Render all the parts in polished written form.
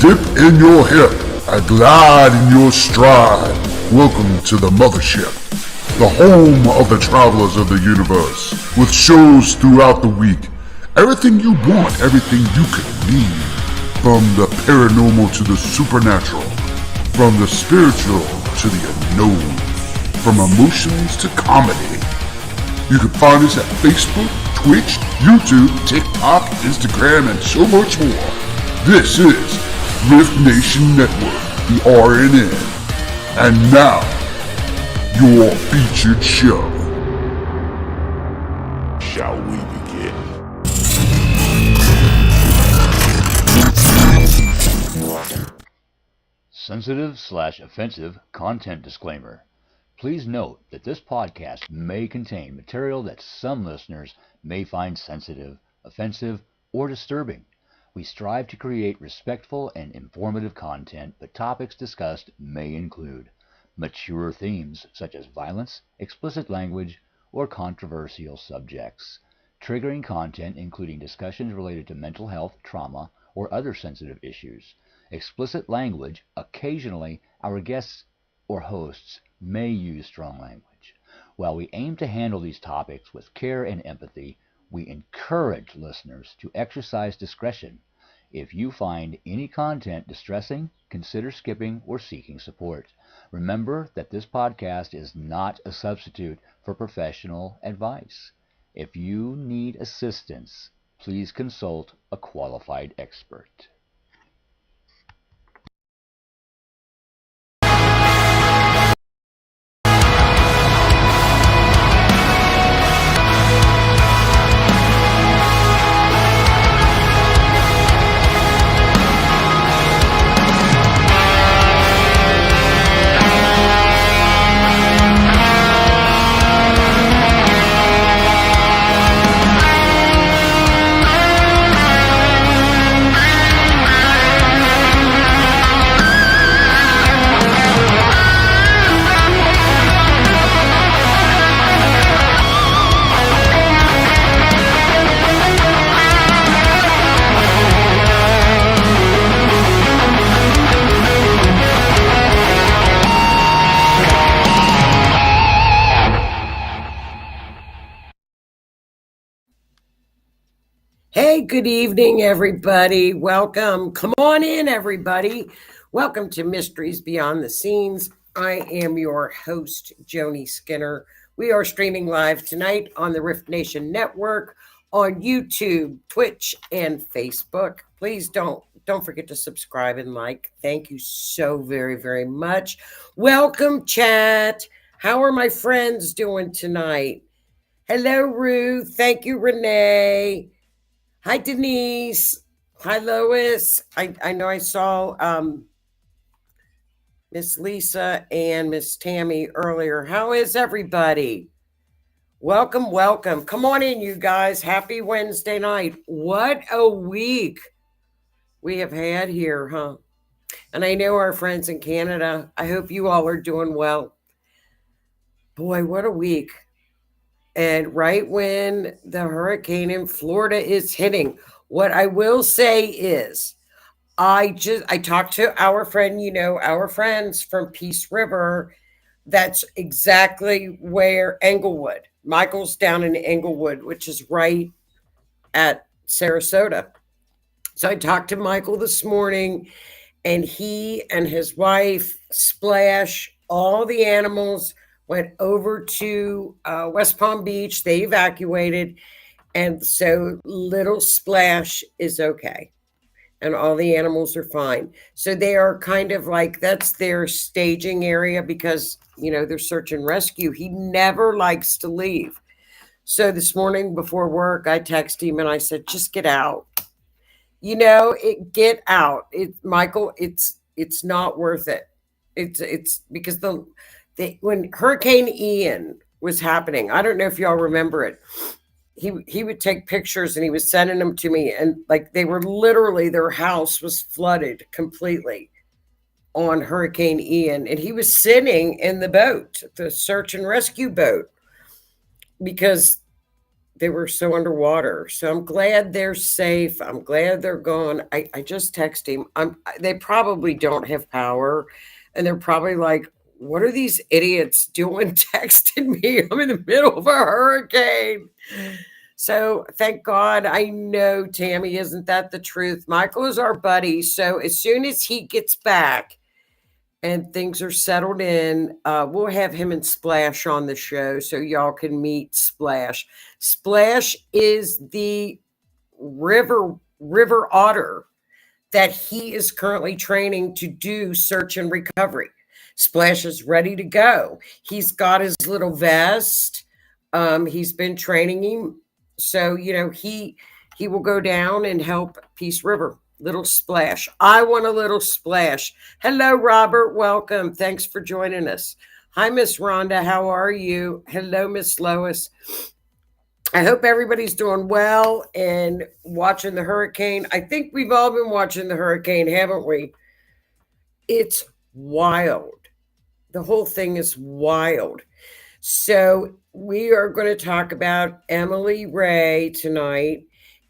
Dip in your hip and glide in your stride. Welcome to the Mothership, the home of the travelers of the universe, with shows throughout the week. Everything you want, everything you could need. From the paranormal to the supernatural, from the spiritual to the unknown, from emotions to comedy. You can find us at Facebook, Twitch, YouTube, TikTok, Instagram, and so much more. This is Rift Nation Network, the RNN. And now, your featured show. Shall we begin? Sensitive/offensive content disclaimer. Please note that this podcast may contain material that some listeners may find sensitive, offensive, or disturbing. We strive to create respectful and informative content, but topics discussed may include mature themes such as violence, explicit language, or controversial subjects, triggering content including discussions related to mental health, trauma, or other sensitive issues, explicit language. Occasionally, our guests or hosts may use strong language. While we aim to handle these topics with care and empathy, we encourage listeners to exercise discretion. If you find any content distressing, consider skipping or seeking support. Remember that this podcast is not a substitute for professional advice. If you need assistance, please consult a qualified expert. Hey, good evening, everybody. Welcome. Come on in, everybody. Welcome to Mysteries Beyond the Scenes. I am your host, Joni Skinner. We are streaming live tonight on the Rift Nation Network, on YouTube, Twitch, and Facebook. Please don't forget to subscribe and like. Thank you so very, very much. Welcome, chat. How are my friends doing tonight? Hello, Ruth. Thank you, Renee. Hi, Denise. Hi, Lois. I know I saw Miss Lisa and Miss Tammy earlier. How is everybody? Welcome, welcome. Come on in, you guys. Happy Wednesday night. What a week we have had here, huh? And I know our friends in Canada, I hope you all are doing well. Boy, what a week. And right when the hurricane in Florida is hitting, what I will say is I talked to our friend, our friends from Peace River. That's exactly where Englewood, Michael's down in Englewood, which is right at Sarasota. So I talked to Michael this morning, and he and his wife, Splash, all the animals went over to West Palm Beach. They evacuated. And so little Splash is okay. And all the animals are fine. So they are kind of like, that's their staging area because, they're search and rescue. He never likes to leave. So this morning before work, I texted him and I said, just get out. Get out. Michael, it's not worth it. It's because when Hurricane Ian was happening, I don't know if y'all remember it. He would take pictures and he was sending them to me, and like they were literally, their house was flooded completely on Hurricane Ian, and he was sitting in the boat, the search and rescue boat, because they were so underwater. So I'm glad they're safe. I'm glad they're gone. I just texted him. They probably don't have power, and they're probably like, "What are these idiots doing texting me? I'm in the middle of a hurricane." So thank God. I know, Tammy, isn't that the truth? Michael is our buddy. So as soon as he gets back and things are settled in, we'll have him and Splash on the show so y'all can meet Splash. Splash is the river otter that he is currently training to do search and recovery. Splash is ready to go. He's got his little vest. He's been training him, so he will go down and help Peace River. Little Splash. I want a little Splash. Hello, Robert. Welcome. Thanks for joining us. Hi, Miss Rhonda. How are you? Hello, Miss Lois. I hope everybody's doing well and watching the hurricane. I think we've all been watching the hurricane, haven't we? It's wild. The whole thing is wild. So we are going to talk about Emily Rea tonight.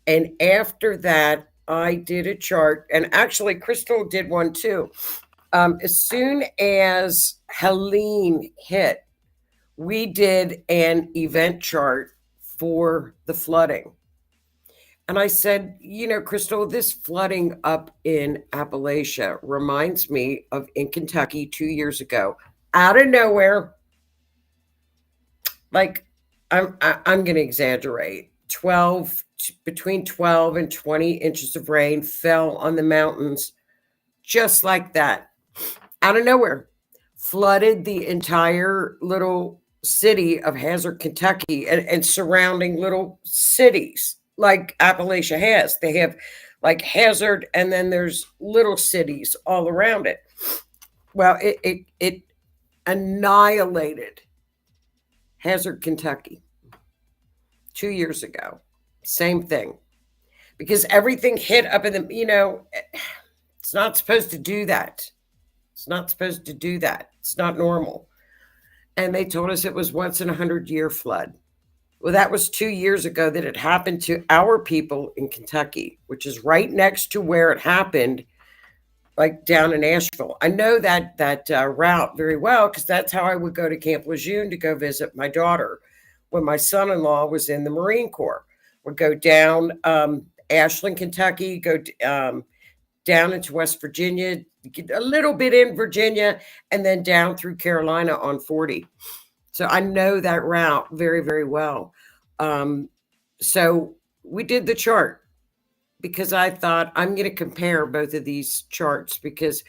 And after that, I did a chart. And actually, Crystal did one too. As soon as Helene hit, we did an event chart for the flooding. And I said, Crystal, this flooding up in Appalachia reminds me of in Kentucky 2 years ago, out of nowhere. Like, I'm going to exaggerate. Between 12 and 20 inches of rain fell on the mountains just like that, out of nowhere, flooded the entire little city of Hazard, Kentucky, and surrounding little cities like Appalachia has. They have like Hazard, and then there's little cities all around it. Well, it annihilated Hazard, Kentucky 2 years ago. Same thing. Because everything hit up in the, it's not supposed to do that. It's not supposed to do that. It's not normal. And they told us it was once in 100-year flood. Well, that was 2 years ago that it happened to our people in Kentucky, which is right next to where it happened, like down in Asheville. I know that route very well because that's how I would go to Camp Lejeune to go visit my daughter when my son-in-law was in the Marine Corps. We'd go down Ashland, Kentucky, go down into West Virginia, get a little bit in Virginia, and then down through Carolina on 40. So I know that route very, very well. So we did the chart because I thought I'm going to compare both of these charts because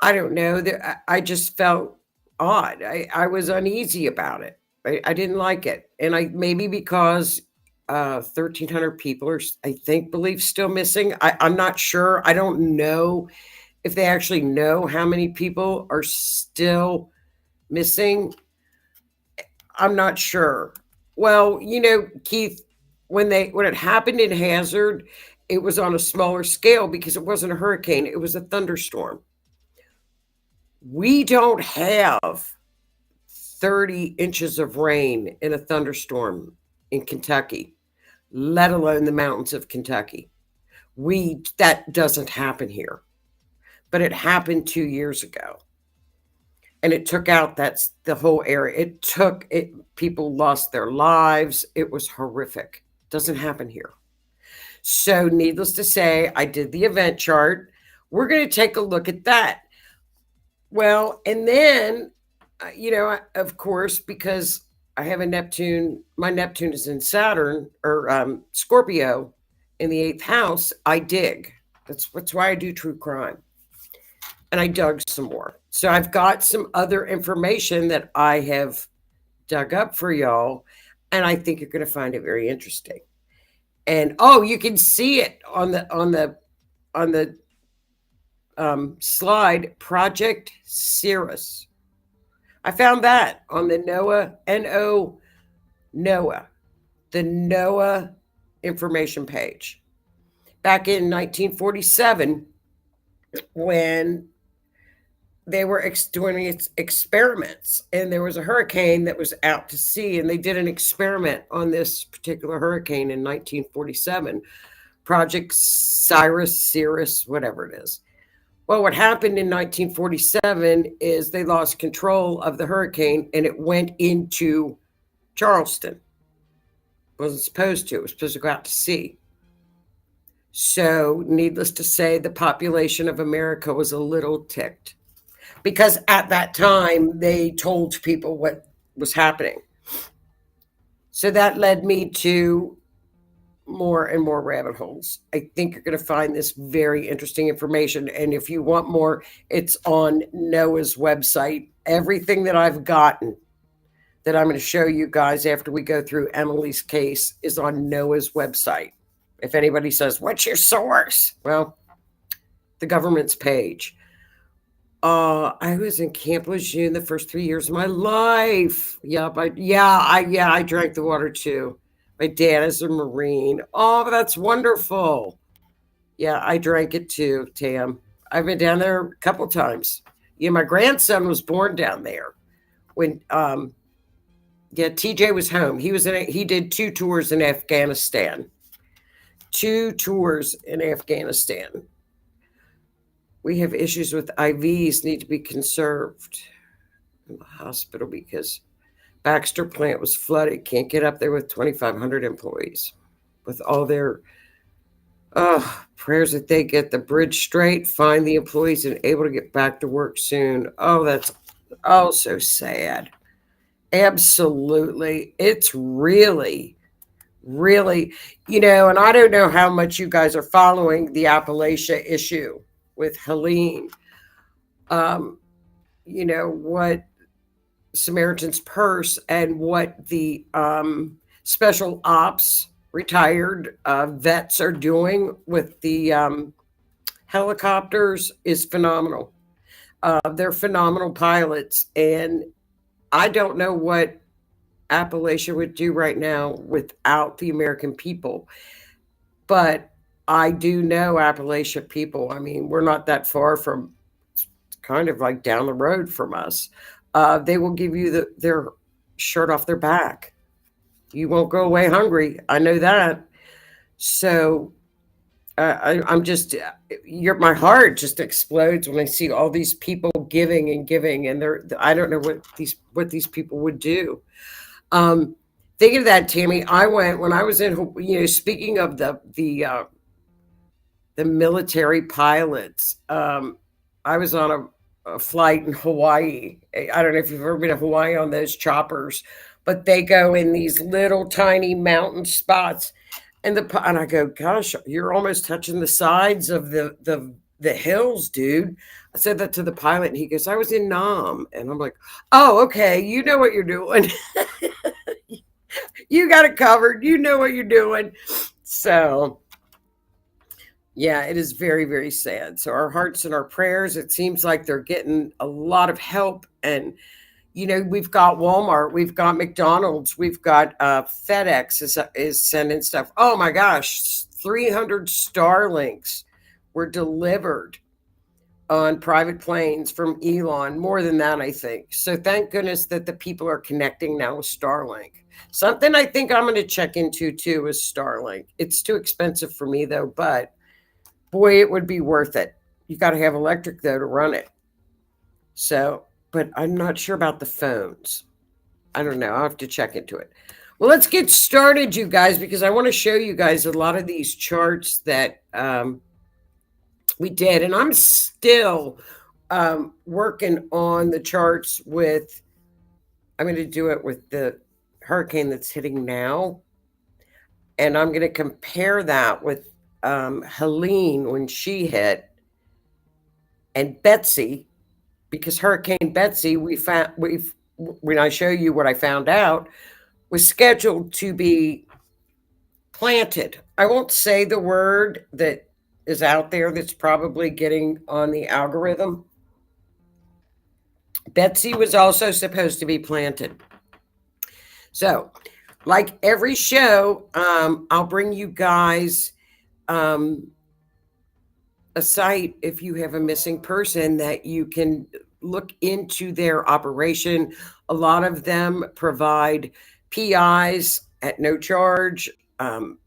I don't know, I just felt odd. I was uneasy about it. I didn't like it. And maybe because 1,300 people are, I think, believe still missing. I'm not sure. I don't know if they actually know how many people are still missing. I'm not sure. Well, Keith, when it happened in Hazard, it was on a smaller scale because it wasn't a hurricane. It was a thunderstorm. We don't have 30 inches of rain in a thunderstorm in Kentucky, let alone the mountains of Kentucky. That doesn't happen here. But it happened 2 years ago. And it took out the whole area. People lost their lives. It was horrific. Doesn't happen here. So needless to say, I did the event chart. We're going to take a look at that. Well, and then, of course, because I have a Neptune, my Neptune is in Saturn or Scorpio in the 8th house, I dig. That's why I do true crime. And I dug some more. So I've got some other information that I have dug up for y'all, and I think you're going to find it very interesting. And you can see it on the slide, Project Cirrus. I found that on the NOAA, the NOAA information page. Back in 1947, when they were doing experiments, and there was a hurricane that was out to sea, and they did an experiment on this particular hurricane in 1947, Project Cirrus, whatever it is. Well, what happened in 1947 is they lost control of the hurricane and it went into Charleston. It wasn't supposed to. It was supposed to go out to sea. So, needless to say, the population of America was a little ticked because at that time they told people what was happening. So that led me to more and more rabbit holes. I think you're going to find this very interesting information. And if you want more, it's on NOAA's website. Everything that I've gotten that I'm going to show you guys after we go through Emily's case is on NOAA's website. If anybody says, what's your source? Well, the government's page. I was in Camp Lejeune the first 3 years of my life. I drank the water too. My dad is a Marine. Oh, that's wonderful. Yeah, I drank it too, Tam. I've been down there a couple times. Yeah, my grandson was born down there when TJ was home. He did 2 tours in Afghanistan. 2 tours in Afghanistan. We have issues with IVs need to be conserved in the hospital because Baxter plant was flooded. Can't get up there with 2,500 employees. With all their prayers that they get the bridge straight, find the employees, and able to get back to work soon. Oh, that's so sad. Absolutely. It's really, really, and I don't know how much you guys are following the Appalachia issue with Helene. What Samaritan's Purse and what the special ops retired vets are doing with the helicopters is phenomenal. They're phenomenal pilots, and I don't know what Appalachia would do right now without the American people, but I do know Appalachia people. I mean, we're not that far from, it's kind of like down the road from us. They will give you their shirt off their back. You won't go away hungry. I know that. So I'm just, my heart just explodes when I see all these people giving, and I don't know what these people would do. Thinking of that, Tammy, I went when I was in, speaking of the military pilots. I was on a flight in Hawaii. I don't know if you've ever been to Hawaii on those choppers, but they go in these little tiny mountain spots. And I go, gosh, you're almost touching the sides of the hills, dude. I said that to the pilot, and he goes, I was in Nam. And I'm like, oh, okay, you know what you're doing. You got it covered. You know what you're doing. So, yeah, it is very, very sad. So our hearts and our prayers, it seems like they're getting a lot of help. And, we've got Walmart, we've got McDonald's, we've got FedEx is sending stuff. Oh my gosh, 300 Starlinks were delivered on private planes from Elon. More than that, I think. So thank goodness that the people are connecting now with Starlink. Something I think I'm going to check into too is Starlink. It's too expensive for me though, but boy, it would be worth it. You got to have electric though to run it. So, but I'm not sure about the phones. I don't know. I'll have to check into it. Well, let's get started, you guys, because I want to show you guys a lot of these charts that we did. And I'm still working on the charts I'm going to do it with the hurricane that's hitting now. And I'm going to compare that with Helene when she hit, and Betsy, because Hurricane Betsy, when I show you what I found out, was scheduled to be planted. I won't say the word that is out there that's probably getting on the algorithm. Betsy was also supposed to be planted. So, like every show, I'll bring you guys a site if you have a missing person that you can look into their operation. A lot of them provide PIs at no charge,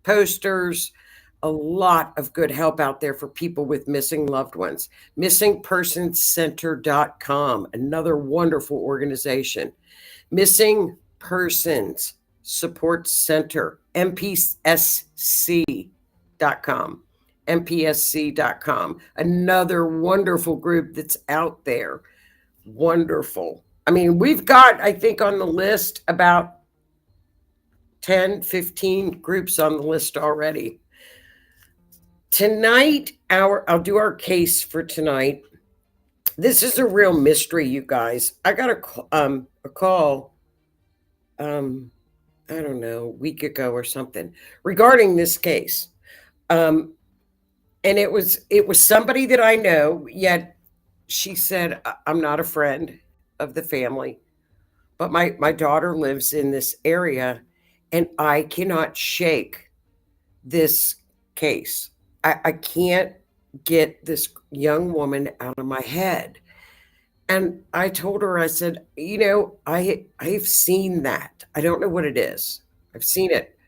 posters, a lot of good help out there for people with missing loved ones. MissingPersonsCenter.com, another wonderful organization. Missing Persons Support Center, MPSC.com. MPSC.com, another wonderful group that's out there. Wonderful. I mean, we've got, I think, on the list about 10, 15 groups on the list already. Tonight, I'll do our case for tonight. This is a real mystery, you guys. I got a call, I don't know, a week ago or something regarding this case. And it was somebody that I know, yet she said, I'm not a friend of the family, but my daughter lives in this area and I cannot shake this case. I can't get this young woman out of my head. And I told her, I said, I've seen that. I don't know what it is. I've seen it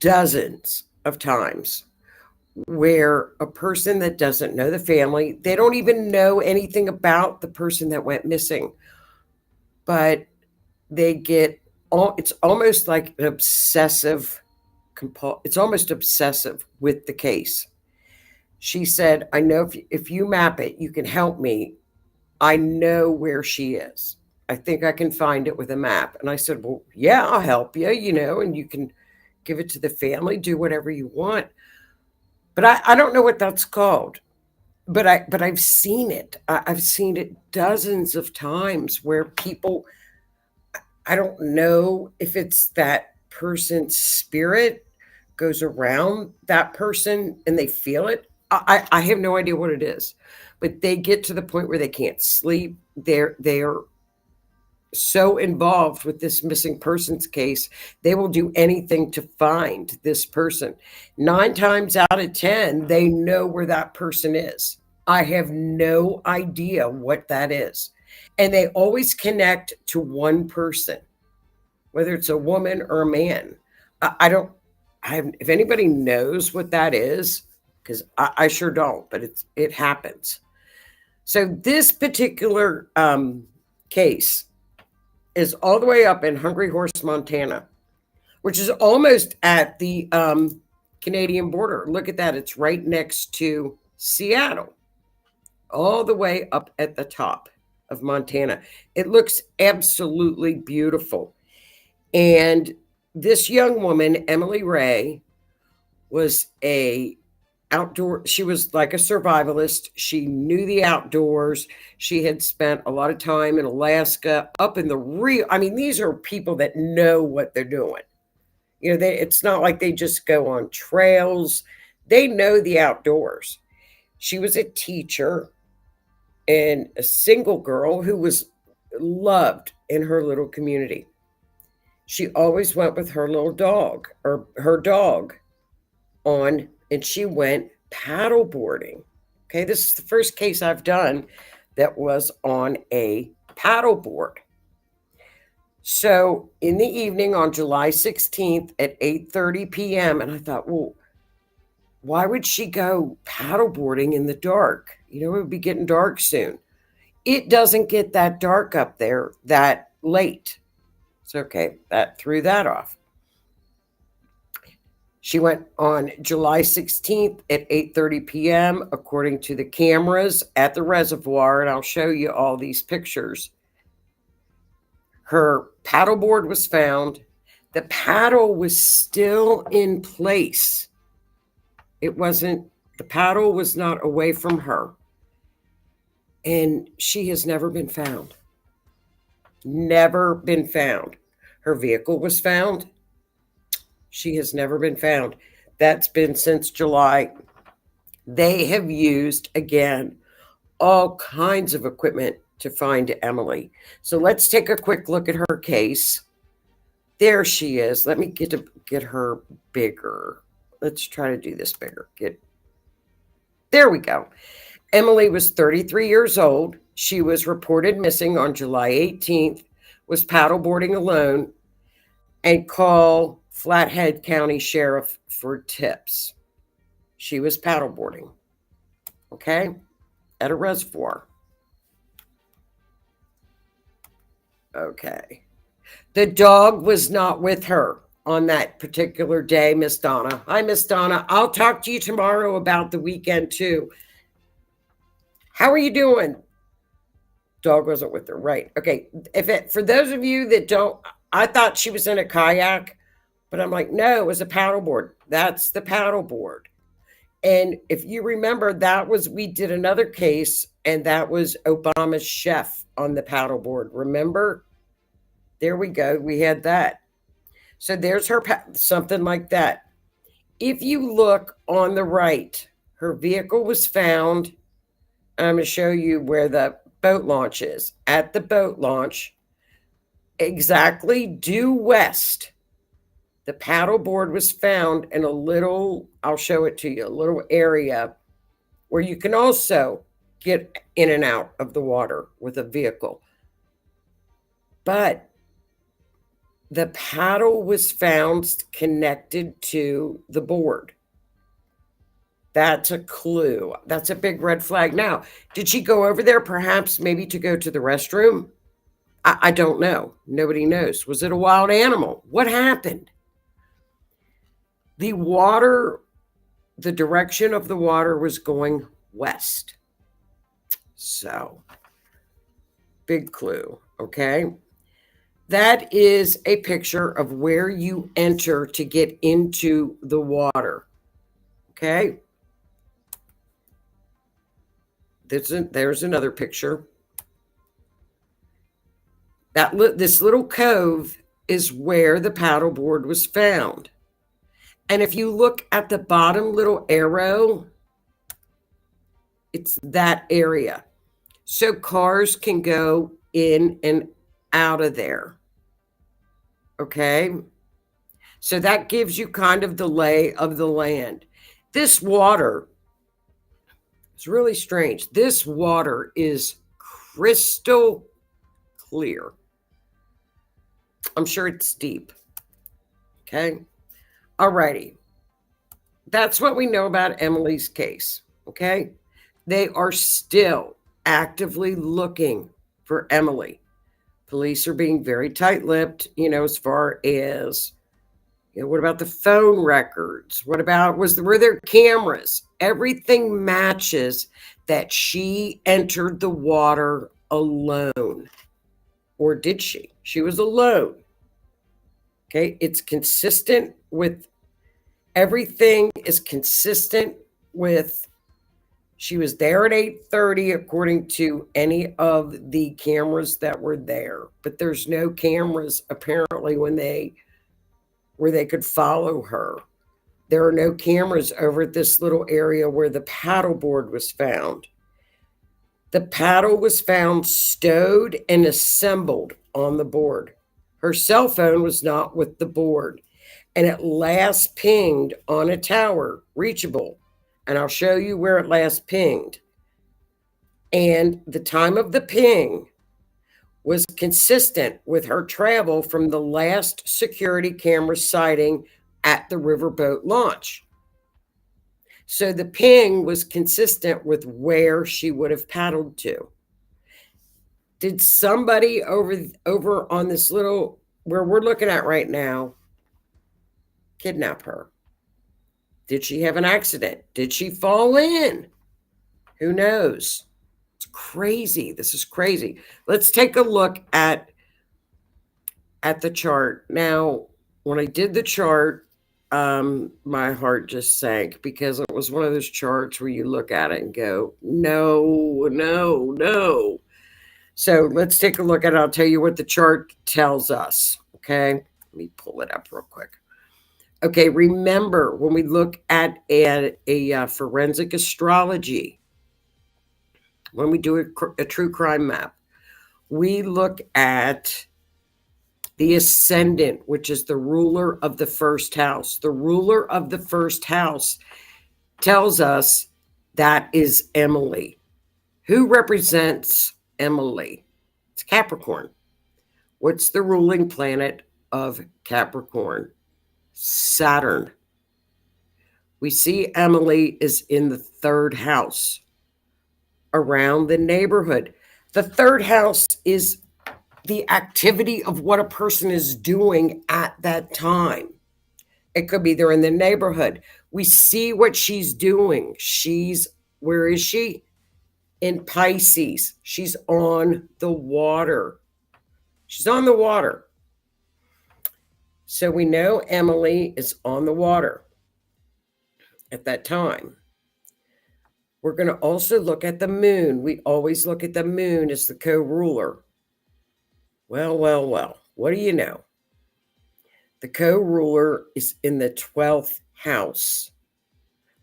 dozens of times where a person that doesn't know the family, they don't even know anything about the person that went missing, but they get it's almost like an obsessive it's almost obsessive with the case. She said, I know if you map it, you can help me. I know where she is. I think I can find it with a map. And I said, well, yeah, I'll help you, and you can give it to the family, do whatever you want. But I don't know what that's called. But I've seen it. I've seen it dozens of times where people, I don't know if it's that person's spirit goes around that person and they feel it. I have no idea what it is, but they get to the point where they can't sleep. They're so involved with this missing persons case, they will do anything to find this person. 9 times out of 10, they know where that person is. I have no idea what that is. And they always connect to one person, whether it's a woman or a man. If anybody knows what that is, because I sure don't, but it happens. So this particular case is all the way up in Hungry Horse, Montana, which is almost at the Canadian border. Look at that. It's right next to Seattle, all the way up at the top of Montana. It looks absolutely beautiful. And this young woman, Emily Rea, was she was like a survivalist. She knew the outdoors. She had spent a lot of time in Alaska, up in the these are people that know what they're doing. It's not like they just go on trails. They know the outdoors. She was a teacher and a single girl who was loved in her little community. She always went with her little dog or her dog and she went paddle boarding. Okay, this is the first case I've done that was on a paddle board. So in the evening on July 16th at 8:30 p.m., and I thought, well, why would she go paddle boarding in the dark? It would be getting dark soon. It doesn't get that dark up there that late. It's okay. That threw that off. She went on July 16th at 8:30 p.m. according to the cameras at the reservoir, and I'll show you all these pictures. Her paddleboard was found. The paddle was still in place. The paddle was not away from her. And she has never been found. Never been found. Her vehicle was found. She has never been found. That's been since July. They have used, again, all kinds of equipment to find Emily. So let's take a quick look at her case. There she is. Let me get her bigger. Let's try to do this bigger. There we go. Emily was 33 years old. She was reported missing on July 18th, was paddleboarding alone, and called Flathead County Sheriff for tips. She was paddleboarding, okay, at a reservoir. Okay. The dog was not with her on that particular day, Miss Donna. Hi, Miss Donna. I'll talk to you tomorrow about the weekend too. How are you doing? Dog wasn't with her, right? Okay. For those of you that don't, I thought she was in a kayak, but I'm like, no, it was a paddleboard. That's the paddleboard. And if you remember, we did another case, and that was Obama's chef on the paddleboard. Remember? There we go. We had that. So there's her, something like that. If you look on the right, her vehicle was found. I'm going to show you where the boat launch is. At the boat launch, exactly due west, the paddleboard was found in a little, I'll show it to you, a little area where you can also get in and out of the water with a vehicle. But the paddle was found connected to the board. That's a clue. That's a big red flag. Now, did she go over there perhaps maybe to go to the restroom? I don't know. Nobody knows. Was it a wild animal? What happened? The water, the direction of the water was going west. So, big clue, okay? That is a picture of where you enter to get into the water, okay? There's another picture. This little cove is where the paddleboard was found. And if you look at the bottom little arrow, it's that area. So cars can go in and out of there. Okay? So that gives you kind of the lay of the land. This water is really strange. This water is crystal clear. I'm sure it's deep. Okay? Alrighty. That's what we know about Emily's case. Okay? They are still actively looking for Emily. Police are being very tight-lipped, as far as, what about the phone records? What about, were there cameras? Everything matches that she entered the water alone. Or did she? She was alone. Okay, it's consistent with, everything is consistent with, she was there at 8:30 according to any of the cameras that were there. But there's no cameras apparently where they could follow her. There are no cameras over at this little area where the paddleboard was found. The paddle was found stowed and assembled on the board. Her cell phone was not with the board, and it last pinged on a tower, reachable. And I'll show you where it last pinged. And the time of the ping was consistent with her travel from the last security camera sighting at the riverboat launch. So the ping was consistent with where she would have paddled to. Did somebody over on this little, where we're looking at right now, kidnap her? Did she have an accident? Did she fall in? Who knows? It's crazy. This is crazy. Let's take a look at the chart. Now, when I did the chart, my heart just sank because it was one of those charts where you look at it and go, no, no, no. So let's take a look at it. I'll tell you what the chart tells us. Okay. Let me pull it up real quick. Okay. Remember, when we look at a forensic astrology, when we do a true crime map, we look at the ascendant, which is the ruler of the first house. The ruler of the first house tells us that is Emily. Who represents Emily? It's Capricorn. What's the ruling planet of Capricorn? Saturn. We see Emily is in the third house, around the neighborhood. The third house is the activity of what a person is doing at that time. It could be they're in the neighborhood. We see what she's doing. Where is she? In Pisces. She's on the water. She's on the water. So we know Emily is on the water at that time. We're going to also look at the moon. We always look at the moon as the co-ruler. Well. What do you know? The co-ruler is in the 12th house.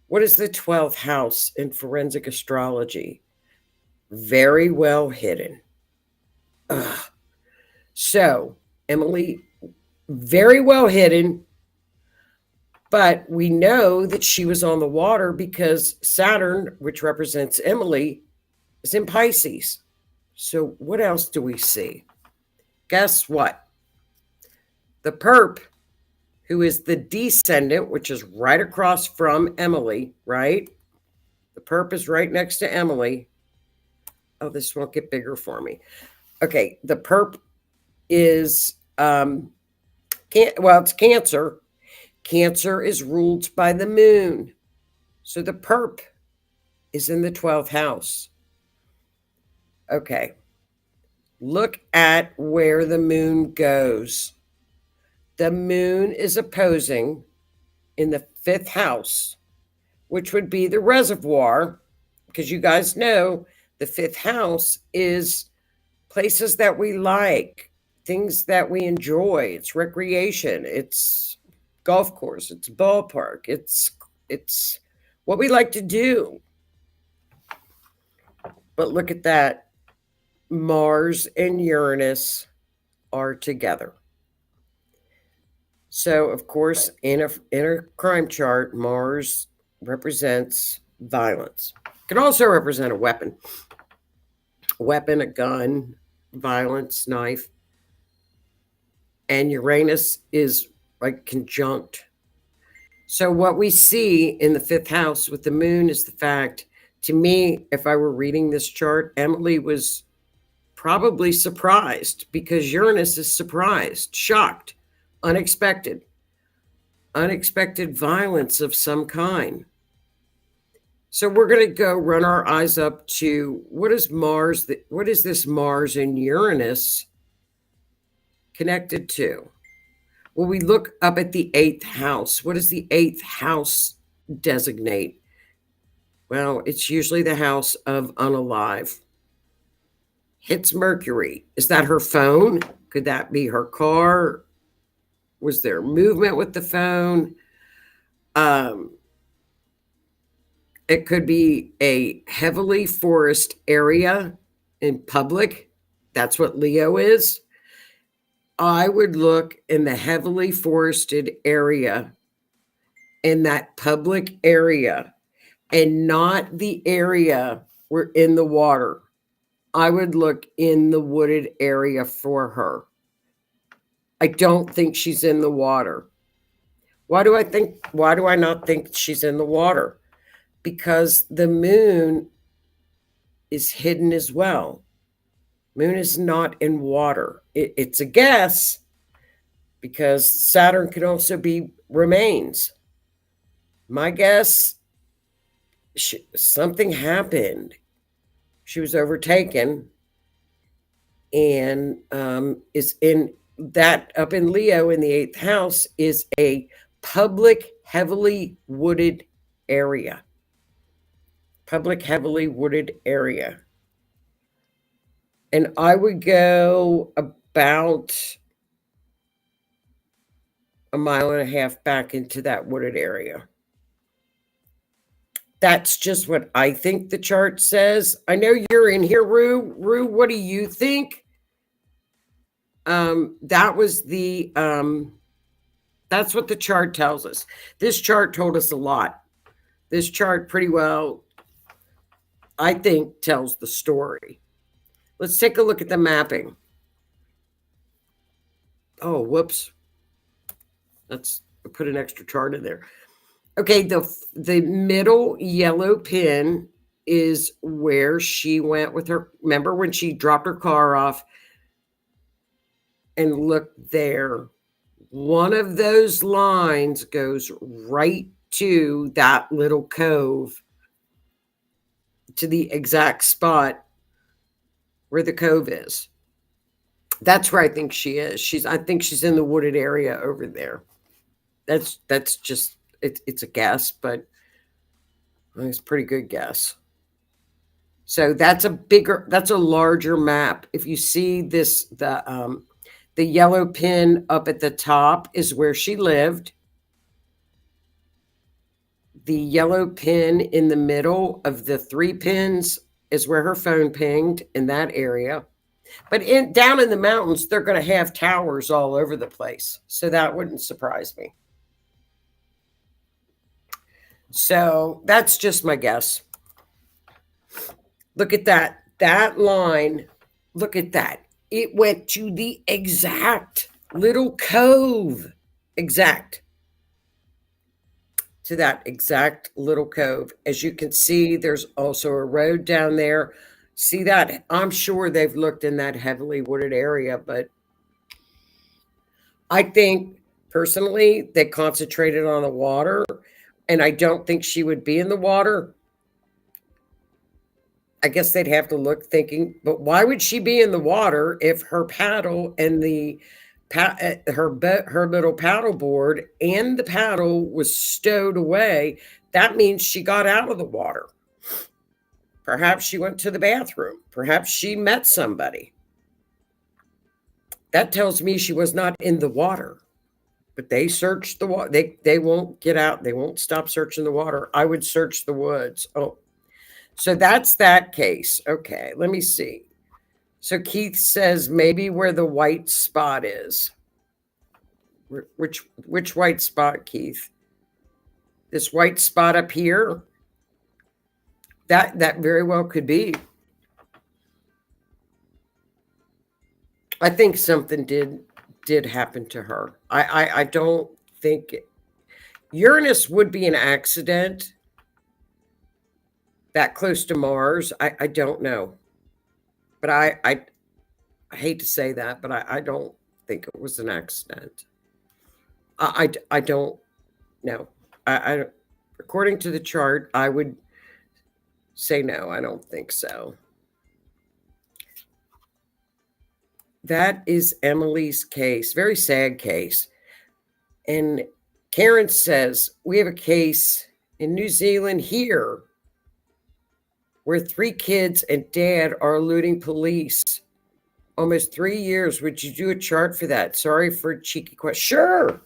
What is the 12th house in forensic astrology? Very well hidden. So, Emily, very well hidden, but we know that she was on the water because Saturn, which represents Emily, is in Pisces. So what else do we see? Guess what? The perp, who is the descendant, which is right across from Emily, right? The perp is right next to Emily. Oh, this won't get bigger for me. Okay, the perp is, it's Cancer. Cancer is ruled by the moon. So the perp is in the 12th house. Okay. Look at where the moon goes. The moon is opposing in the 5th house, which would be the reservoir, because you guys know the 5th house is places that we like, things that we enjoy. It's recreation. It's golf course. It's ballpark. It's what we like to do. But look at that. Mars and Uranus are together. So, of course, in a crime chart, Mars represents violence. It can also represent a weapon. A weapon, a gun, violence, knife. And Uranus is like conjunct. So what we see in the 5th house with the moon is the fact, to me, if I were reading this chart, Emily was probably surprised because Uranus is surprised, shocked, unexpected violence of some kind. So we're going to go run our eyes up to what is this Mars and Uranus connected to? Well, we look up at the 8th house. What does the 8th house designate? Well, it's usually the house of unalive. Hits Mercury. Is that her phone? Could that be her car? Was there movement with the phone? It could be a heavily forest area in public. That's what Leo is. I would look in the heavily forested area, in that public area, and not the area where in the water. I would look in the wooded area for her. I don't think she's in the water. Why do I not think she's in the water? Because the moon is hidden as well. Moon is not in water. It's a guess because Saturn could also be remains. My guess, something happened. She was overtaken and is in that up in Leo in the 8th house is a public, heavily wooded area. Public, heavily wooded area. And I would go about a mile and a half back into that wooded area. That's just what I think the chart says. I know you're in here, Rue. Rue, what do you think? That was that's what the chart tells us. This chart told us a lot. This chart pretty well, I think, tells the story. Let's take a look at the mapping. Oh, whoops. Let's put an extra chart in there. Okay, the middle yellow pin is where she went with her. Remember when she dropped her car off and looked there? One of those lines goes right to that little cove, to the exact spot where the cove is. That's where I think she is. I think she's in the wooded area over there. That's just it's a guess, but it's a pretty good guess. So that's a larger map. If you see this, the yellow pin up at the top is where she lived. The yellow pin in the middle of the 3 pins is where her phone pinged, in that area. But down in the mountains, they're going to have towers all over the place. So that wouldn't surprise me. So that's just my guess. Look at that. That line, look at that. It went to the exact little cove. Exact. To that exact little cove. As you can see, there's also a road down there. See that? I'm sure they've looked in that heavily wooded area, but I think personally they concentrated on the water, and I don't think she would be in the water. I guess they'd have to look thinking, but why would she be in the water if her paddle and her little paddle board and the paddle was stowed away? That means she got out of the water. Perhaps she went to the bathroom. Perhaps she met somebody. That tells me she was not in the water. But they searched the water. They won't get out. They won't stop searching the water. I would search the woods. Oh, so that's that case. Okay, let me see. So Keith says maybe where the white spot is. Which white spot, Keith? This white spot up here? That very well could be. I think something did happen to her. I don't think Uranus would be an accident that close to Mars. I don't know. But I hate to say that, but I don't think it was an accident. I don't know. I according to the chart, I would say no, I don't think so. That is Emily's case. Very sad case. And Karen says, we have a case in New Zealand here where 3 kids and dad are eluding police. Almost 3 years. Would you do a chart for that? Sorry for a cheeky question. Sure.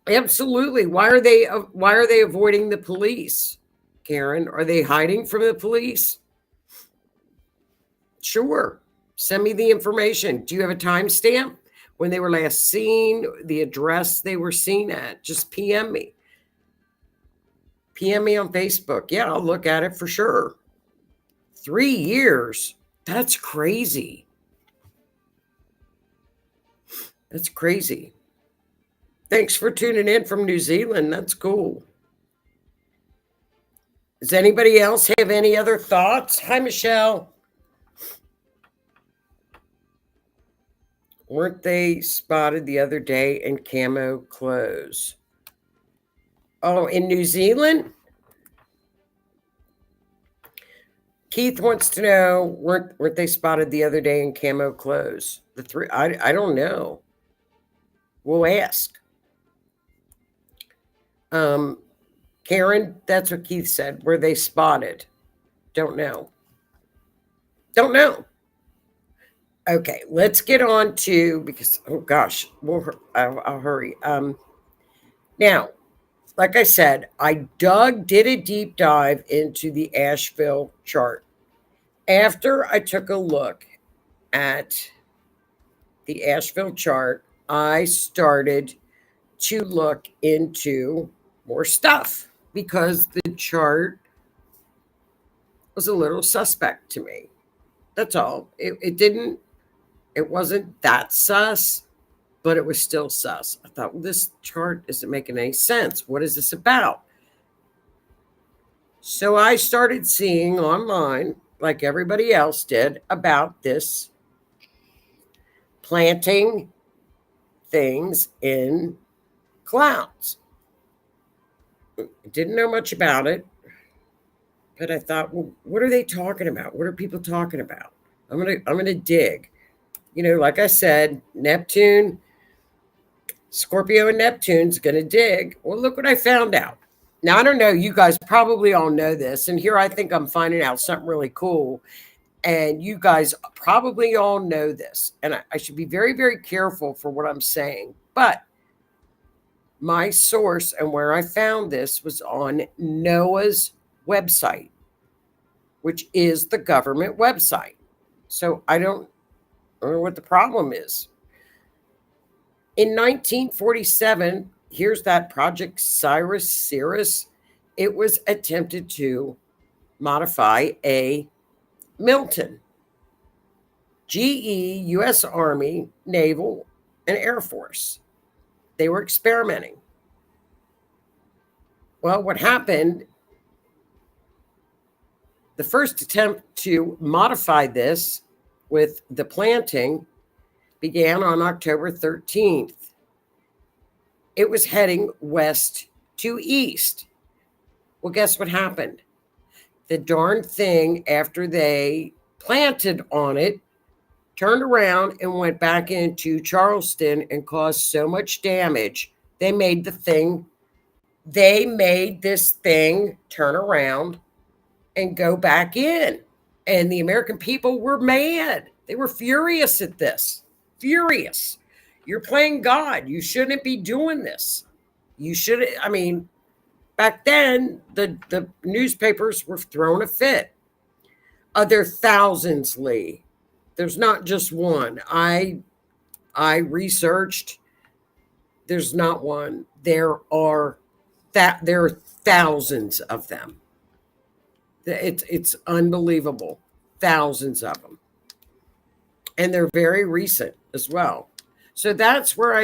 Absolutely. Why are they avoiding the police, Karen? Are they hiding from the police? Sure. Send me the information. Do you have a timestamp when they were last seen, the address they were seen at? Just PM me. PM me on Facebook. Yeah, I'll look at it for sure. 3 years. That's crazy. That's crazy. Thanks for tuning in from New Zealand. That's cool. Does anybody else have any other thoughts? Hi, Michelle. Weren't they spotted the other day in camo clothes? Oh, in New Zealand? Keith wants to know, weren't they spotted the other day in camo clothes? The 3, I don't know. We'll ask. Karen, that's what Keith said. Were they spotted? Don't know. Don't know. Okay, let's get on to, because, oh gosh, I'll hurry. Now, like I said, I did a deep dive into the Asheville chart. After I took a look at the Asheville chart, I started to look into more stuff because the chart was a little suspect to me. That's all. It wasn't that sus, but it was still sus. I thought, well, this chart isn't making any sense. What is this about? So I started seeing online, like everybody else did, about this planting things in clouds. Didn't know much about it, but I thought, well, what are they talking about? What are people talking about? I'm gonna dig. Like I said, Neptune, Scorpio and Neptune's gonna dig. Well, look what I found out. Now I don't know, you guys probably all know this, and here I think I'm finding out something really cool. And you guys probably all know this, and I should be very, very careful for what I'm saying. But my source and where I found this was on NOAA's website, which is the government website. So I don't know what the problem is. In 1947, here's that Project Cirrus. It was attempted to modify a Milton. GE, U.S. Army, Naval, and Air Force. They were experimenting. Well, what happened, the first attempt to modify this with the planting began on October 13th. It was heading west to east. Well, guess what happened? The darn thing, after they planted on it, turned around and went back into Charleston and caused so much damage. They made this thing turn around and go back in. And the American people were mad. They were furious at this. Furious. You're playing God. You shouldn't be doing this. Back then, the newspapers were throwing a fit. There are thousands, Lee. There's not just one. I researched. There's not one. There are thousands of them. It's unbelievable. Thousands of them. And they're very recent as well. So that's where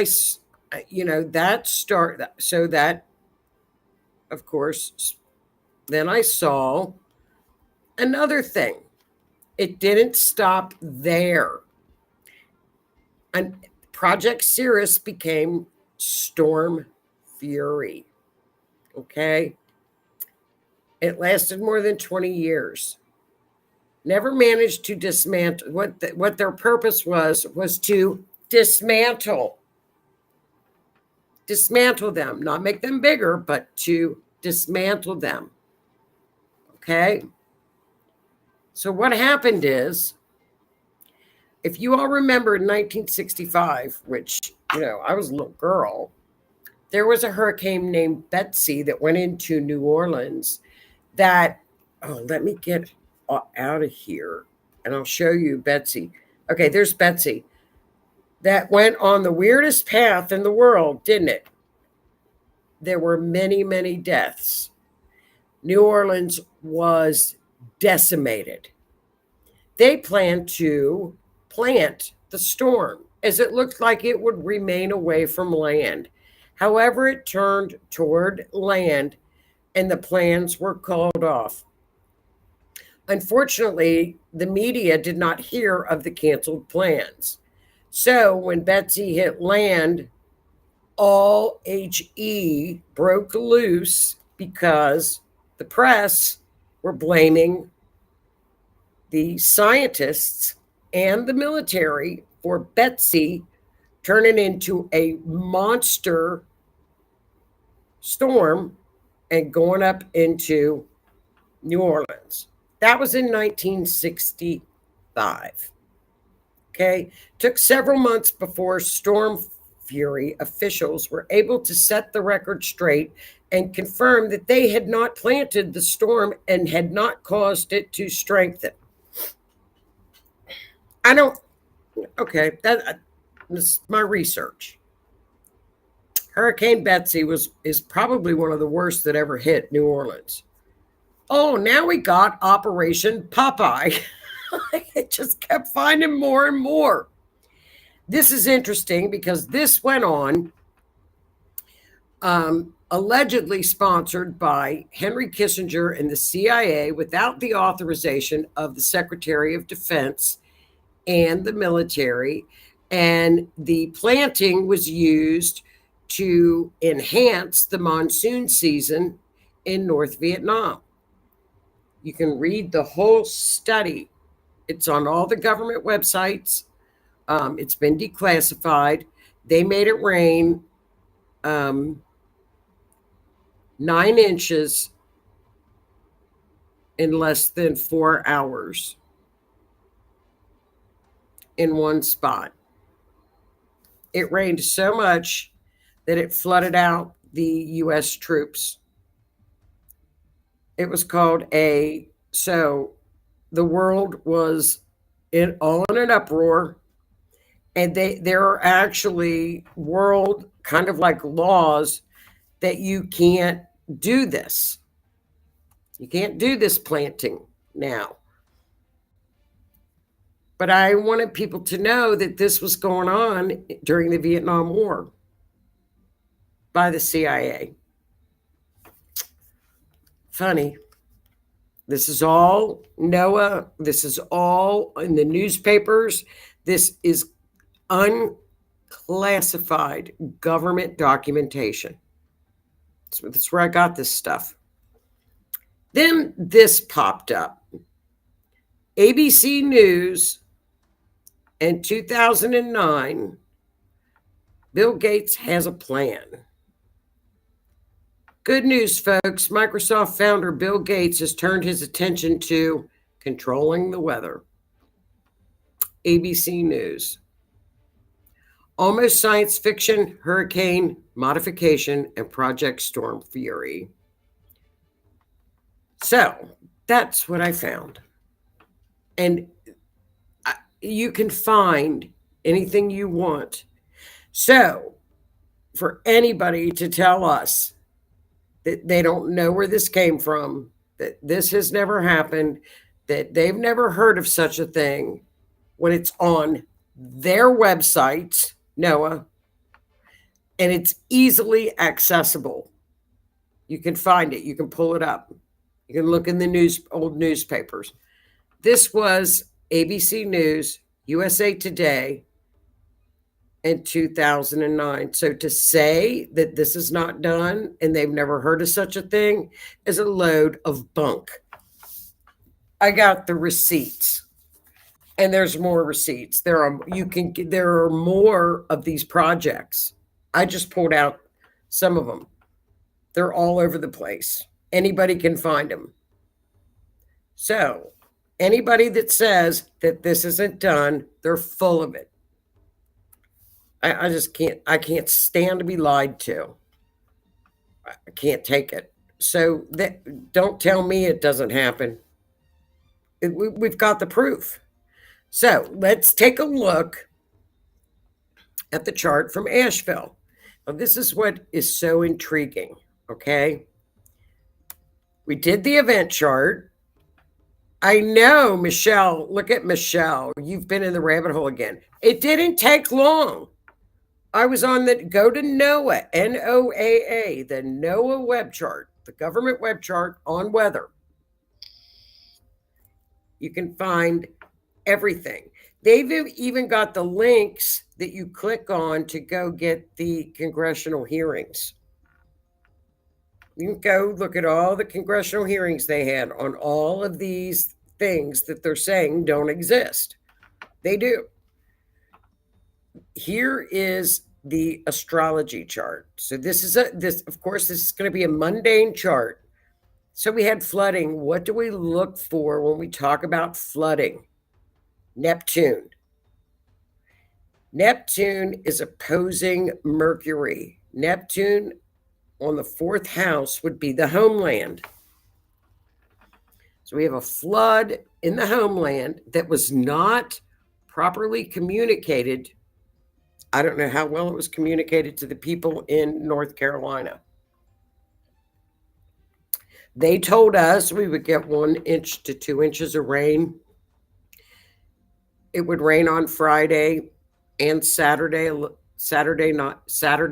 of course, then I saw another thing. It didn't stop there. And Project Cirrus became Storm Fury. Okay? It lasted more than 20 years. Never managed to dismantle. What their purpose was to dismantle them, not make them bigger, but to dismantle them. Okay? So what happened is, if you all remember in 1965, which, I was a little girl, there was a hurricane named Betsy that went into New Orleans let me get out of here and I'll show you Betsy. Okay, there's Betsy. That went on the weirdest path in the world, didn't it? There were many, many deaths. New Orleans was decimated. They planned to plant the storm as it looked like it would remain away from land. However, it turned toward land and the plans were called off. Unfortunately, the media did not hear of the canceled plans. So when Betsy hit land, all HE broke loose because the press were blaming the scientists and the military for Betsy turning into a monster storm and going up into New Orleans. That was in 1965. Okay. Took several months before Storm Fury officials were able to set the record straight and confirm that they had not planted the storm and had not caused it to strengthen. Okay, this is my research. Hurricane Betsy is probably one of the worst that ever hit New Orleans. Oh, now we got Operation Popeye. It just kept finding more and more. This is interesting because this went on, allegedly sponsored by Henry Kissinger and the CIA without the authorization of the Secretary of Defense and the military. And the planting was used to enhance the monsoon season in North Vietnam. You can read the whole study. It's on all the government websites. It's been declassified. They made it rain 9 inches in less than 4 hours in one spot. It rained so much that it flooded out the U.S. troops. It was called so the world was all in an uproar. And there are actually world kind of like laws that you can't do this. You can't do this planting now. But I wanted people to know that this was going on during the Vietnam War by the CIA. Funny. This is all NOAA. This is all in the newspapers. This is unclassified government documentation. So that's where I got this stuff. Then this popped up. ABC News in 2009, Bill Gates has a plan. Good news, folks. Microsoft founder Bill Gates has turned his attention to controlling the weather. ABC News. Almost science fiction, hurricane modification, and Project Storm Fury. So that's what I found. And you can find anything you want. So for anybody to tell us that they don't know where this came from, that this has never happened, that they've never heard of such a thing, when it's on their website, NOAA, and it's easily accessible. You can find it. You can pull it up. You can look in the old newspapers. This was ABC News, USA Today in 2009. So to say that this is not done and they've never heard of such a thing is a load of bunk. I got the receipts. And there's more receipts. There are more of these projects. I just pulled out some of them. They're all over the place. Anybody can find them. So anybody that says that this isn't done, they're full of it. I just can't stand to be lied to. I can't take it. So don't tell me it doesn't happen. We've got the proof. So let's take a look at the chart from Asheville. Now, this is what is so intriguing, okay? We did the event chart. I know, Michelle, look at Michelle. You've been in the rabbit hole again. It didn't take long. I was on go to NOAA, N-O-A-A, the NOAA web chart, the government web chart on weather. You can find everything. They've even got the links that you click on to go get the congressional hearings. You can go look at all the congressional hearings they had on all of these things that they're saying don't exist. They do. Here is the astrology chart. So this is of course, this is going to be a mundane chart. So we had flooding. What do we look for when we talk about flooding? Neptune. Neptune is opposing Mercury. Neptune on the 4th house would be the homeland. So we have a flood in the homeland that was not properly communicated. I don't know how well it was communicated to the people in North Carolina. They told us we would get 1 inch to 2 inches of rain. It would rain on Friday and Saturday. Saturday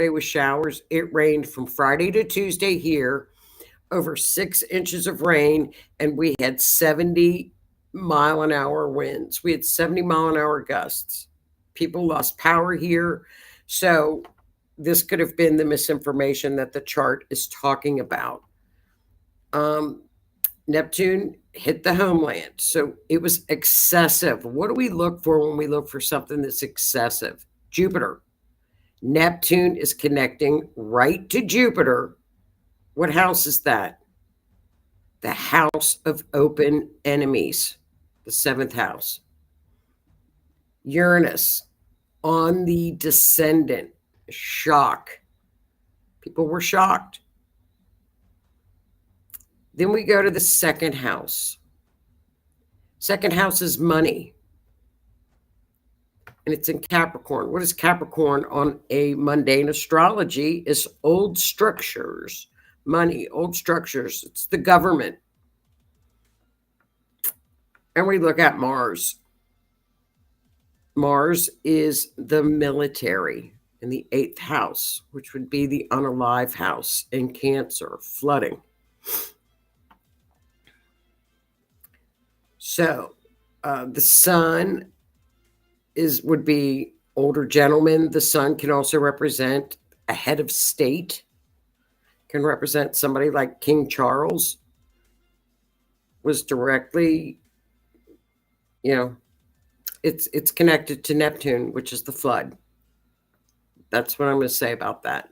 with showers. It rained from Friday to Tuesday here, over 6 inches of rain, and we had 70-mile-an-hour winds. We had 70-mile-an-hour gusts. People lost power here. So this could have been the misinformation that the chart is talking about. Neptune hit the homeland. So it was excessive. What do we look for when we look for something that's excessive? Jupiter. Neptune is connecting right to Jupiter. What house is that? The house of open enemies, the 7th house. Uranus on the descendant. Shock. People were shocked. Then we go to the 2nd house. 2nd house is money. And it's in Capricorn. What is Capricorn on a mundane astrology? Is old structures. Money, old structures. It's the government. And we look at Mars. Mars is the military in the 8th house, which would be the unalive house in Cancer, flooding. So the sun would be older gentlemen. The sun can also represent a head of state, can represent somebody like King Charles, was directly, it's connected to Neptune, which is the flood. That's what I'm going to say about that.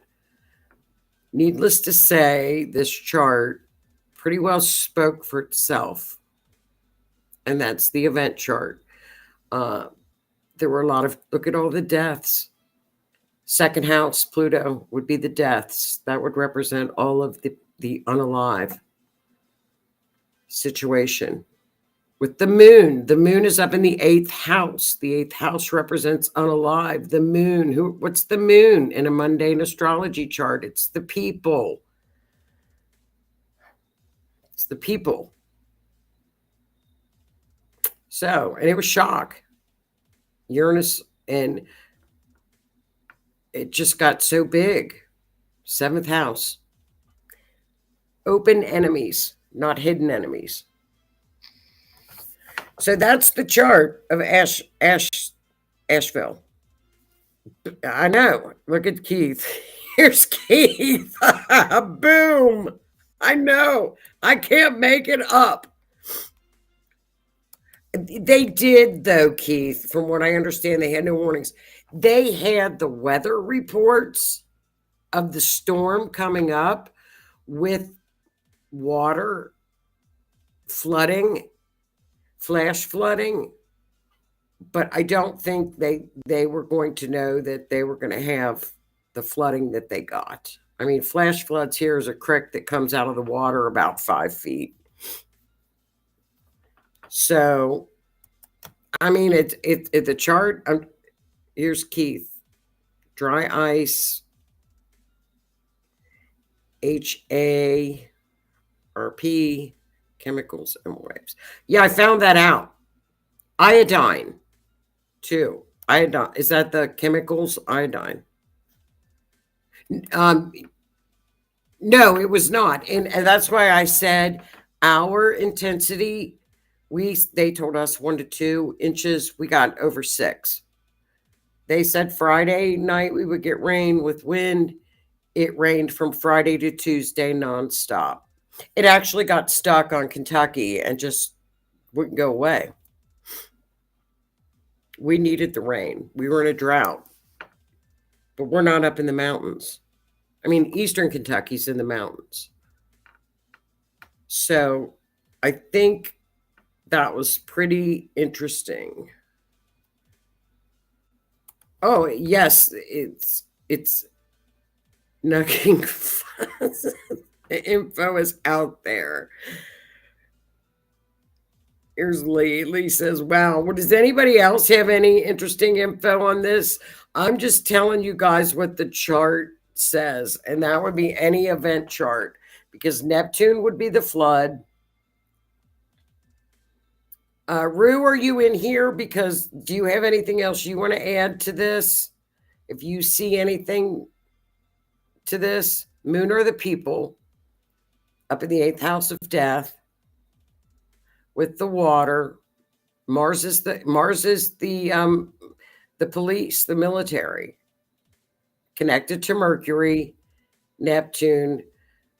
Needless to say, this chart pretty well spoke for itself. And that's the event chart. There were a lot of, look at all the deaths. 2nd house, Pluto, would be the deaths. That would represent all of the unalive situation. With the moon is up in the 8th house. The 8th house represents unalive. The moon, what's the moon in a mundane astrology chart? It's the people. It's the people. So, and it was shock. Uranus, and it just got so big. 7th house. Open enemies, not hidden enemies. So that's the chart of Asheville. I know. Look at Keith. Here's Keith. Boom. I know. I can't make it up. They did, though, Keith. From what I understand, they had no warnings. They had the weather reports of the storm coming up with water, flooding, flash flooding. But I don't think they were going to know that they were going to have the flooding that they got. I mean, flash floods here is a creek that comes out of the water about 5 feet. So, I mean, it's the chart. Here's Keith. Dry ice, HARP, chemicals and waves. Yeah, I found that out. Iodine, too. Iodine. Is that the chemicals? Iodine. No, it was not. And that's why I said our intensity, they told us 1 to 2 inches. We got over 6. They said Friday night we would get rain with wind. It rained from Friday to Tuesday nonstop. It actually got stuck on Kentucky and just wouldn't go away. We needed the rain. We were in a drought. But we're not up in the mountains. I mean, Eastern Kentucky's in the mountains. So I think that was pretty interesting. Oh, yes, it's nothing. The info is out there. Here's Lee. Lee says, wow, well, does anybody else have any interesting info on this? I'm just telling you guys what the chart says, and that would be any event chart, because Neptune would be the flood. Rue, are you in here? Because do you have anything else you want to add to this? If you see anything to this, Moon are the people up in the 8th house of death with the water. Mars is the police, the military, connected to Mercury, Neptune.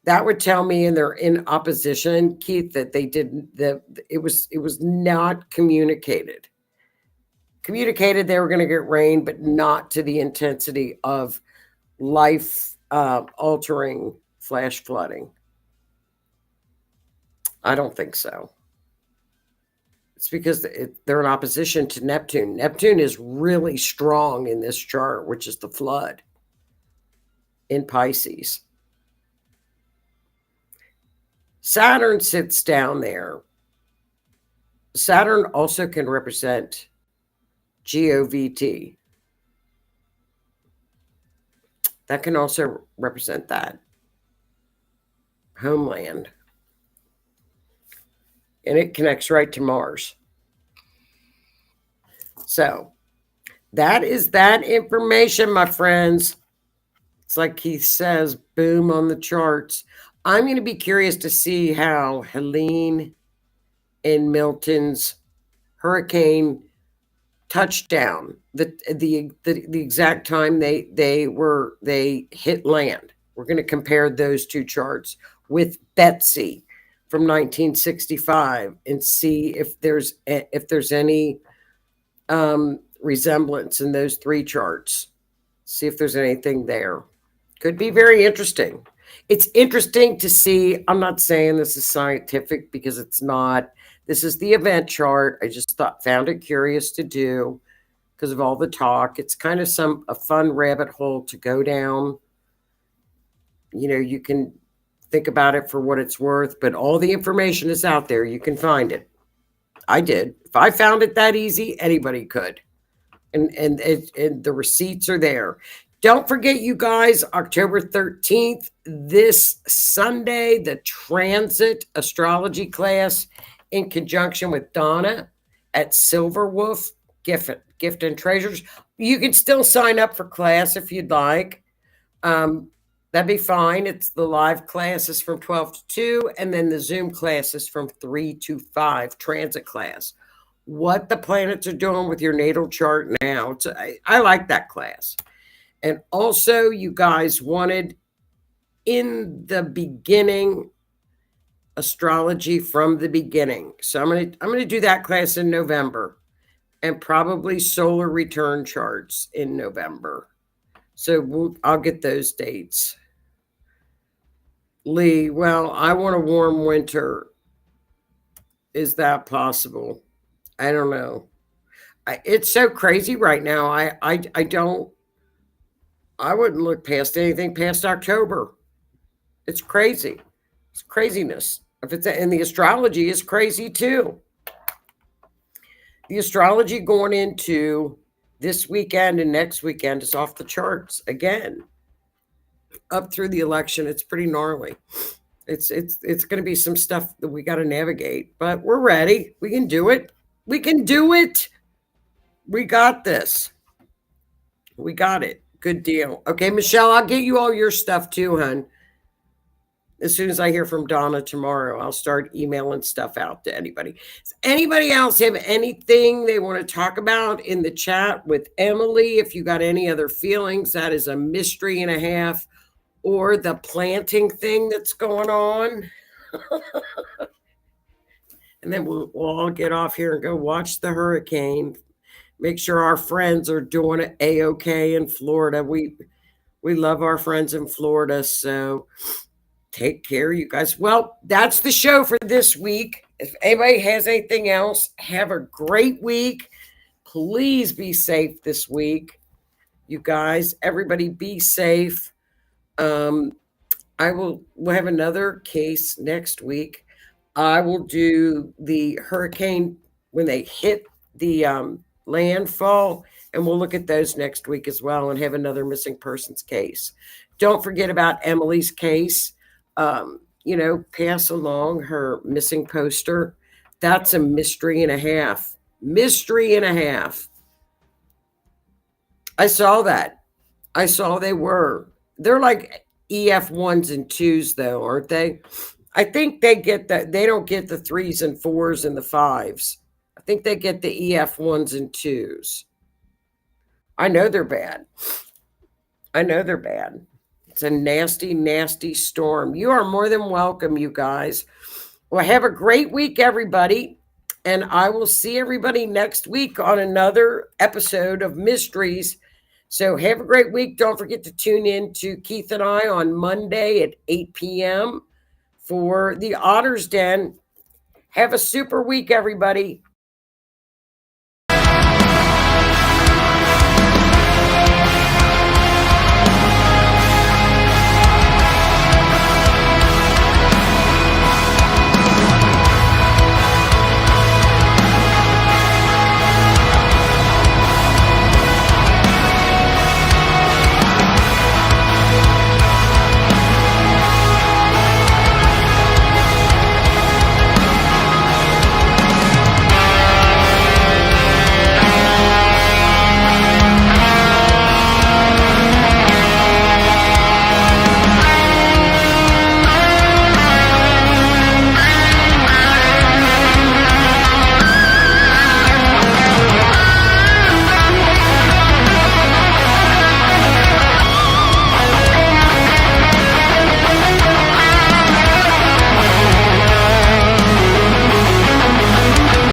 That would tell me, and they're in opposition, Keith, that they didn't. That it was not communicated. Communicated they were going to get rain, but not to the intensity of life altering flash flooding. I don't think so. It's because they're in opposition to Neptune. Neptune is really strong in this chart, which is the flood in Pisces. Saturn sits down there. Saturn also can represent GOVT. That can also represent that. Homeland. And it connects right to Mars. So that is that information, my friends. It's like Keith says, boom on the charts. I'm going to be curious to see how Helene and Milton's hurricane touchdown, the exact time they hit land. We're going to compare those two charts with Betsy from 1965 and see if there's any resemblance in those three charts. See if there's anything there. Could be very interesting. It's interesting to see. I'm not saying this is scientific because it's not. This is the event chart. I just found it curious to do because of all the talk. It's kind of a fun rabbit hole to go down. You know, you can think about it for what it's worth, but all the information is out there. You can find it. I did. If I found it that easy, anybody could. And the receipts are there. Don't forget, you guys, October 13th, this Sunday, the Transit Astrology class in conjunction with Donna at Silver Wolf Gift and Treasures. You can still sign up for class if you'd like. That'd be fine. It's the live classes from 12 to 2, and then the Zoom classes from 3 to 5, transit class. What the planets are doing with your natal chart now. I like that class. And also, you guys wanted in the beginning astrology from the beginning. So I'm gonna do that class in November, and probably solar return charts in November. So I'll get those dates. Lee, well, I want a warm winter. Is that possible? I don't know. It's so crazy right now. I wouldn't look past anything past October. It's crazy. It's craziness. And the astrology is crazy too. The astrology going into this weekend and next weekend is off the charts again. Up through the election, it's pretty gnarly. It's going to be some stuff that we got to navigate, but we're ready. We can do it. We can do it. We got this. We got it. Good deal. Okay, Michelle, I'll get you all your stuff too, hun. As soon as I hear from Donna tomorrow, I'll start emailing stuff out to anybody. Does anybody else have anything they want to talk about in the chat with Emily? If you got any other feelings, that is a mystery and a half. Or the planting thing that's going on. And then we'll all get off here and go watch the hurricane. Make sure our friends are doing it A-OK in Florida. We love our friends in Florida, so take care, you guys. Well, that's the show for this week. If anybody has anything else, have a great week. Please be safe this week, you guys. Everybody be safe. We'll have another case next week. I will do the hurricane when they hit the landfall, and we'll look at those next week as well and have another missing persons case. Don't forget about Emily's case. Pass along her missing poster That's a mystery and a half. Mystery and a half. I saw that. I saw they were. They're like EF1s and 2s, though, aren't they? I think they get that. They don't get the 3s and 4s and the 5s. I think they get the EF1s and 2s. I know they're bad. I know they're bad. It's a nasty, nasty storm. You are more than welcome, you guys. Well, have a great week, everybody. And I will see everybody next week on another episode of Mysteries. So have a great week. Don't forget to tune in to Keith and I on Monday at 8 p.m. for the Otter's Den. Have a super week, everybody.